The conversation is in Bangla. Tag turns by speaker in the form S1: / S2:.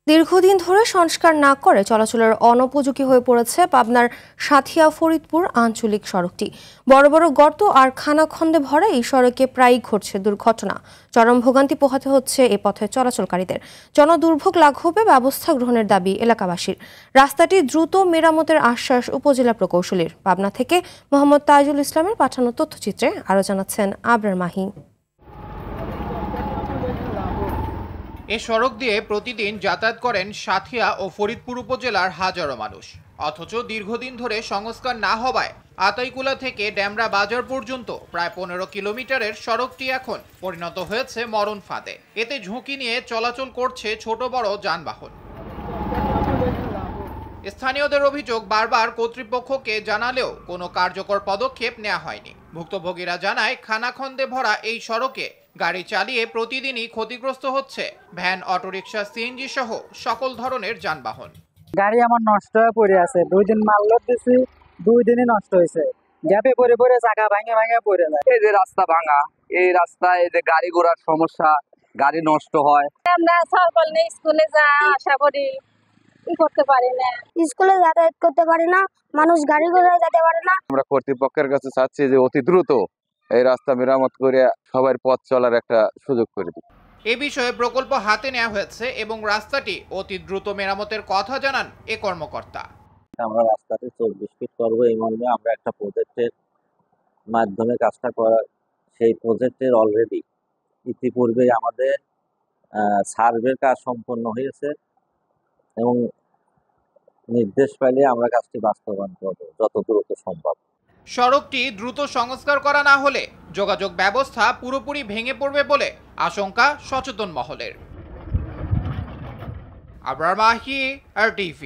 S1: দীর্ঘদিন ধরে সংস্কার না করে চলাচলের অনুপযোগী হয়ে পড়েছে পাবনার সাঁথিয়া ফরিদপুর আঞ্চলিক সড়কটি। বড় বড় গর্ত আর খানাখন্দে ভরা এই সড়কে প্রায়ই ঘটছে দুর্ঘটনা। চরম ভোগান্তি পোহাতে হচ্ছে এ পথে চলাচলকারীদের। জনদুর্ভোগ লাঘবে ব্যবস্থা গ্রহণের দাবি এলাকাবাসীর। রাস্তাটি দ্রুত মেরামতের আশ্বাস উপজেলা প্রকৌশলীর। পাবনা থেকে মোহাম্মদ তাজুল ইসলামের পাঠানো তথ্যচিত্রে আরও জানাচ্ছেন আবরার মাহি।
S2: এ সড়ক দিয়ে প্রতিদিন যাতায়াত করেন সাঁথিয়া ও ফরিদপুর উপজেলার হাজারো মানুষ। অথচ দীর্ঘদিন ধরে সংস্কার না হওয়ায় আতাইকুলা থেকে ড্যামরা বাজার পর্যন্ত প্রায় 15 কিলোমিটারের সড়কটি এখন পরিণত হয়েছে মরণ ফাঁদে। এতে ঝুঁকি নিয়ে চলাচল করছে ছোট বড় যানবাহন। স্থানীয়দের অভিযোগ, বারবার কর্তৃপক্ষকে জানালেও কোনো কার্যকর পদক্ষেপ নেওয়া হয়নি। ভুক্তভোগীরা জানায়, খানাখন্দে ভরা এই সড়কে গাড়ি চালিয়ে প্রতিদিনই ক্ষতিগ্রস্ত হচ্ছে ভ্যান, অটোরিকশা, সিএনজি সহ সকল ধরনের যানবাহন।
S3: গাড়ি আমার নষ্ট হয়ে পড়ে আছে, 2 দিন মাল লোড দিছি, 2 দিনই নষ্ট হয়েছে। গ্যাপে পড়ে পড়ে চাকা ভাঙে ভাঙে পড়ে যায়।
S4: এই যে রাস্তা ভাঙা, এই রাস্তায় এই যে গাড়ি ঘোড়ার সমস্যা, গাড়ি নষ্ট হয়।
S5: আমরা সকাল নেই স্কুলে যা আশা করি করতে পারি না,
S6: স্কুলে যাতায়াত করতে পারি না, মানুষ গাড়ি ঘোড়ায় যেতে পারে না।
S4: আমরা কর্তৃপক্ষের কাছে চাচ্ছি যে অতি দ্রুত এই রাস্তা মেরামত করে সবার পথ চলার একটা সুযোগ করে দিই।
S2: এ বিষয়ে প্রকল্প হাতে নেওয়া হয়েছে এবং রাস্তাটি অতি দ্রুত মেরামতের কথা জানান এ কর্মকর্তা।
S7: আমরা রাস্তাতে 24 ফিট করবো এই মর্মে আমরা একটা প্রজেক্টের মাধ্যমে কাজটা করা, সেই প্রজেক্টের অলরেডি ইতিপূর্বে আমাদের সার্ভের কাজ সম্পন্ন হয়েছে এবং নির্দেশ পাইলে আমরা কাজটি বাস্তবায়ন করব যত দ্রুত সম্ভব।
S2: সড়কটি দ্রুত সংস্কার করা না হলে যোগাযোগ ব্যবস্থা পুরোপুরি ভেঙে পড়বে বলে আশঙ্কা সচেতন মহলের। আবরার মাহি, RTV।